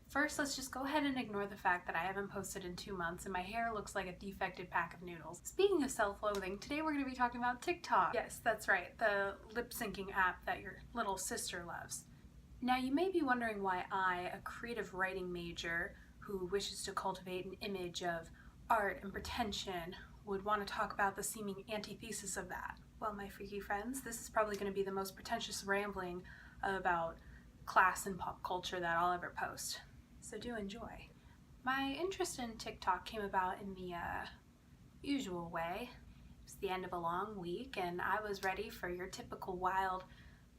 First, let's just go ahead and ignore the fact that I haven't posted in 2 months and my hair looks like a defected pack of noodles. Speaking of self-loathing, today we're going to be talking about TikTok. Yes, that's right, the lip-syncing app that your little sister loves. Now, you may be wondering why I, a creative writing major who wishes to cultivate an image of art and pretension, would want to talk about the seeming antithesis of that. Well, my freaky friends, this is probably going to be the most pretentious rambling about class and pop culture that I'll ever post. So do enjoy. My interest in TikTok came about in the usual way. It was the end of a long week and I was ready for your typical wild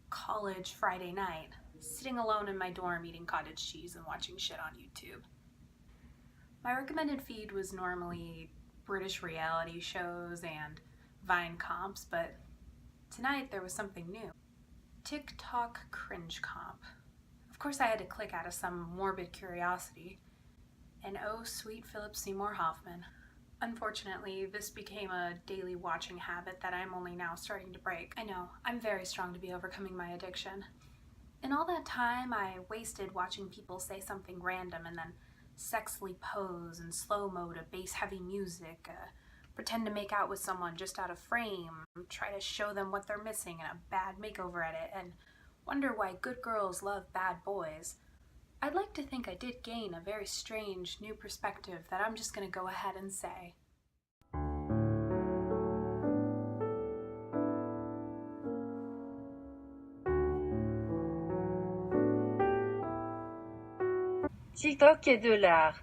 college Friday night, sitting alone in my dorm eating cottage cheese and watching shit on YouTube. My recommended feed was normally British reality shows and Vine comps, but tonight there was something new. TikTok cringe comp. Of course I had to click out of some morbid curiosity. And oh, sweet Philip Seymour Hoffman. Unfortunately, this became a daily watching habit that I'm only now starting to break. I know, I'm very strong to be overcoming my addiction. In all that time I wasted watching people say something random and then sexily pose in slow-mo to bass-heavy music, pretend to make out with someone just out of frame, try to show them what they're missing in a bad makeover edit, and wonder why good girls love bad boys. I'd like to think I did gain a very strange new perspective that I'm just gonna go ahead and say. TikTok est de l'art.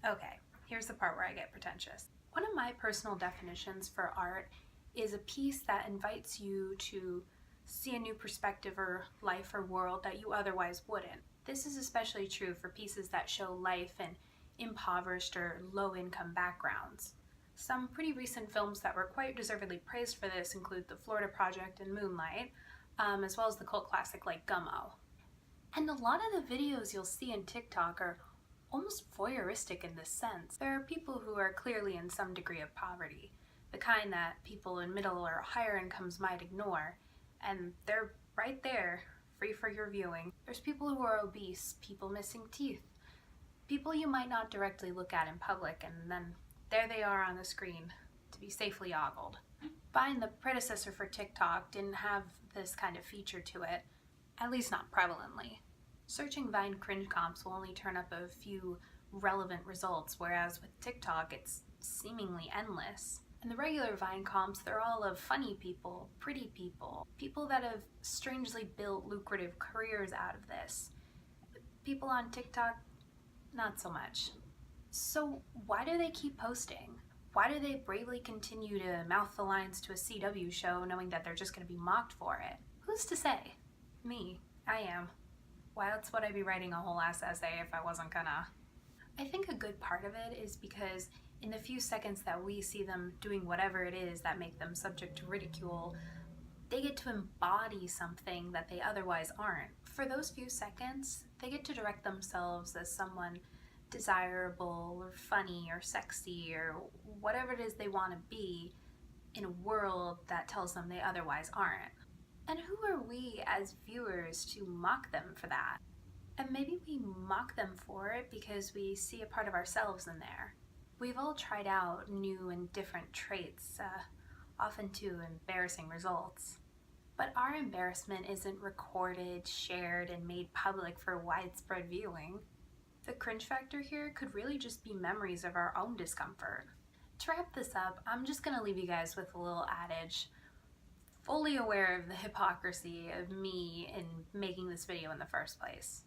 Okay, here's the part where I get pretentious. One of my personal definitions for art is a piece that invites you to see a new perspective or life or world that you otherwise wouldn't. This is especially true for pieces that show life in impoverished or low-income backgrounds. Some pretty recent films that were quite deservedly praised for this include The Florida Project and Moonlight, as well as the cult classic like Gummo. And a lot of the videos you'll see in TikTok are almost voyeuristic in this sense. There are people who are clearly in some degree of poverty, the kind that people in middle or higher incomes might ignore, and they're right there, free for your viewing. There's people who are obese, people missing teeth, people you might not directly look at in public, and then there they are on the screen to be safely ogled. Vine, the predecessor for TikTok, didn't have this kind of feature to it, at least not prevalently. Searching Vine cringe comps will only turn up a few relevant results, whereas with TikTok it's seemingly endless. And the regular Vine comps, they're all of funny people, pretty people, people that have strangely built lucrative careers out of this. People on TikTok, not so much. So why do they keep posting? Why do they bravely continue to mouth the lines to a CW show knowing that they're just going to be mocked for it? Who's to say? Me. I am. Why else would I be writing a whole ass essay if I wasn't gonna? I think a good part of it is because in the few seconds that we see them doing whatever it is that make them subject to ridicule, they get to embody something that they otherwise aren't. For those few seconds, they get to direct themselves as someone desirable or funny or sexy or whatever it is they want to be in a world that tells them they otherwise aren't. And who are we as viewers to mock them for that? And maybe we mock them for it because we see a part of ourselves in there. We've all tried out new and different traits, often to embarrassing results. But our embarrassment isn't recorded, shared, and made public for widespread viewing. The cringe factor here could really just be memories of our own discomfort. To wrap this up, I'm just gonna leave you guys with a little adage, fully aware of the hypocrisy of me in making this video in the first place.